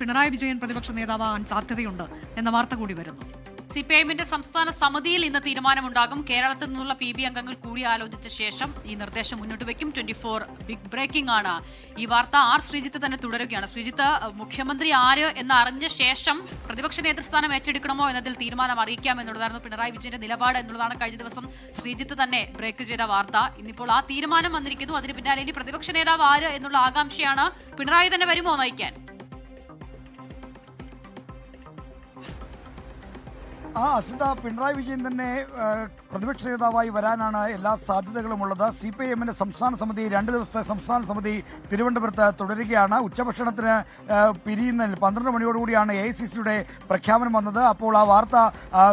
പിണറായി വിജയൻ പ്രതിപക്ഷ നേതാവാകാൻ സാധ്യതയുണ്ട് എന്ന വാർത്ത കൂടി വരുന്നു. സിപിഐഎമ്മിന്റെ സംസ്ഥാന സമിതിയിൽ ഇന്ന് തീരുമാനമുണ്ടാകും. കേരളത്തിൽ നിന്നുള്ള PB അംഗങ്ങൾ കൂടിയാലോചിച്ച ശേഷം ഈ നിർദ്ദേശം മുന്നോട്ട് വയ്ക്കും. 24 ബിഗ് ബ്രേക്കിംഗ് ആണ് ഈ വാർത്ത. ആർ ശ്രീജിത്ത് തന്നെ തുടരുകയാണ്. ശ്രീജിത്ത്, മുഖ്യമന്ത്രി ആര് എന്ന് അറിഞ്ഞ ശേഷം പ്രതിപക്ഷ നേതൃസ്ഥാനം ഏറ്റെടുക്കണമോ എന്നതിൽ തീരുമാനം അറിയിക്കാം എന്നുള്ളതായിരുന്നു പിണറായി വിജയന്റെ നിലപാട് എന്നുള്ളതാണ് കഴിഞ്ഞ ദിവസം ശ്രീജിത്ത് തന്നെ ബ്രേക്ക് ചെയ്ത വാർത്ത. ഇന്നിപ്പോൾ ആ തീരുമാനം വന്നിരിക്കുന്നു. അതിന് പിന്നാലെ ഇനി പ്രതിപക്ഷ നേതാവ് ആര് എന്നുള്ള ആകാംക്ഷയാണ്. പിണറായി തന്നെ വരുമോ നയിക്കാൻ? അസിത, പിണറായി വിജയൻ തന്നെ പ്രതിപക്ഷ നേതാവായി വരാനാണ് എല്ലാ സാധ്യതകളുമുള്ളത്. CPIM-ന്റെ സംസ്ഥാന സമിതി 2 ദിവസത്തെ സംസ്ഥാന സമിതി തിരുവനന്തപുരത്ത് തുടരുകയാണ്. ഉച്ചഭക്ഷണത്തിന് പിരിയുന്നതിൽ 12 മണിയോടുകൂടിയാണ് AICC-യുടെ പ്രഖ്യാപനം വന്നത്. അപ്പോൾ ആ വാർത്ത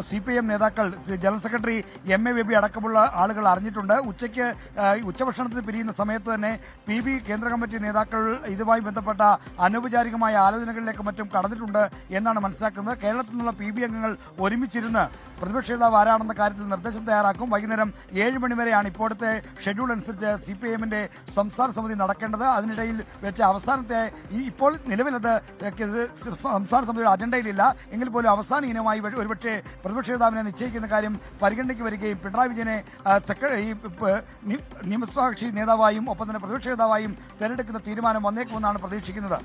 CPIM നേതാക്കൾ, ജനറൽ സെക്രട്ടറി MA ബേബി അടക്കമുള്ള ആളുകൾ അറിഞ്ഞിട്ടുണ്ട്. ഉച്ചഭക്ഷണത്തിന് പിരിയുന്ന സമയത്ത് തന്നെ PB കേന്ദ്ര കമ്മിറ്റി നേതാക്കൾ ഇതുമായി ബന്ധപ്പെട്ട അനൗപചാരികമായ ആലോചനകളിലേക്ക് മറ്റും കടന്നിട്ടുണ്ട് എന്നാണ് മനസ്സിലാക്കുന്നത്. കേരളത്തിൽ നിന്നുള്ള PB അംഗങ്ങൾ ഒരുമിച്ചിരുന്ന് പ്രതിപക്ഷ നേതാവ് ആരാണെന്ന കാര്യത്തിൽ നിർദ്ദേശം തയ്യാറാക്കും. വൈകുന്നേരം 7 മണിവരെയാണ് ഇപ്പോഴത്തെ ഷെഡ്യൂൾ അനുസരിച്ച് CPIM-ന്റെ സംസ്ഥാന സമിതി നടക്കേണ്ടത്. അതിനിടയിൽ വെച്ച് അവസാനത്തെ ഇപ്പോൾ നിലവിലത് സംസ്ഥാന സമിതിയുടെ അജണ്ടയിലില്ല എങ്കിൽ പോലും അവസാന ഇനമായി ഒരുപക്ഷെ പ്രതിപക്ഷ നേതാവിനെ നിശ്ചയിക്കുന്ന കാര്യം പരിഗണനയ്ക്ക് വരികയും പിണറായി വിജയനെ നിയമസഭാകക്ഷി നേതാവായും ഒപ്പം തന്നെ പ്രതിപക്ഷ നേതാവായും തെരഞ്ഞെടുക്കുന്ന തീരുമാനം വന്നേക്കുമെന്നാണ് പ്രതീക്ഷിക്കുന്നത്.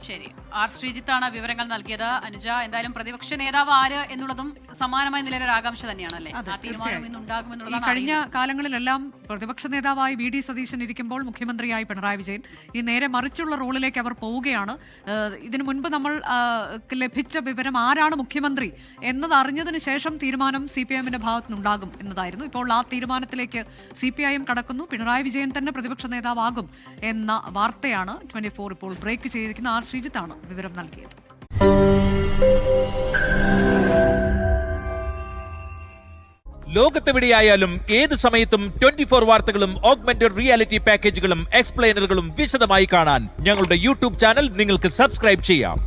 ശരി, ആർ ശ്രീജിത്താണ് വിവരങ്ങൾ നൽകിയത്. അനുജ, എന്തായാലും പ്രതിപക്ഷ നേതാവ് ആര് എന്നുള്ളതും സമാനമായ നിലയിലൊരു ആകാംക്ഷ തന്നെയാണല്ലേ? ഈ കഴിഞ്ഞ കാലങ്ങളിലെല്ലാം പ്രതിപക്ഷ നേതാവായി VD സതീശൻ ഇരിക്കുമ്പോൾ മുഖ്യമന്ത്രിയായി പിണറായി വിജയൻ, ഈ നേരെ മറിച്ചുള്ള റോളിലേക്ക് അവർ പോവുകയാണ്. ഇതിനു മുൻപ് നമ്മൾ ലഭിച്ച വിവരം ആരാണ് മുഖ്യമന്ത്രി എന്നത് അറിഞ്ഞതിന് ശേഷം തീരുമാനം CPIM-ന്റെ ഭാഗത്തുനിന്നുണ്ടാകും എന്നതായിരുന്നു. ഇപ്പോൾ ആ തീരുമാനത്തിലേക്ക് CPIM കടക്കുന്നു. പിണറായി വിജയൻ തന്നെ പ്രതിപക്ഷ നേതാവാകും എന്ന വാർത്തയാണ് 24 ഇപ്പോൾ ബ്രേക്ക് ചെയ്തിരിക്കുന്ന. ആർ ശ്രീജിത്താണ് വിവരം നൽകിയത്. ലോകത്തെവിടെയായാലും ഏത് സമയത്തും 24 വാർത്തകളും ഓഗ്മെന്റഡ് റിയാലിറ്റി പാക്കേജുകളും എക്സ്പ്ലെയിനറുകളും വിശദമായി കാണാൻ ഞങ്ങളുടെ YouTube ചാനൽ നിങ്ങൾക്ക് സബ്സ്ക്രൈബ് ചെയ്യാം.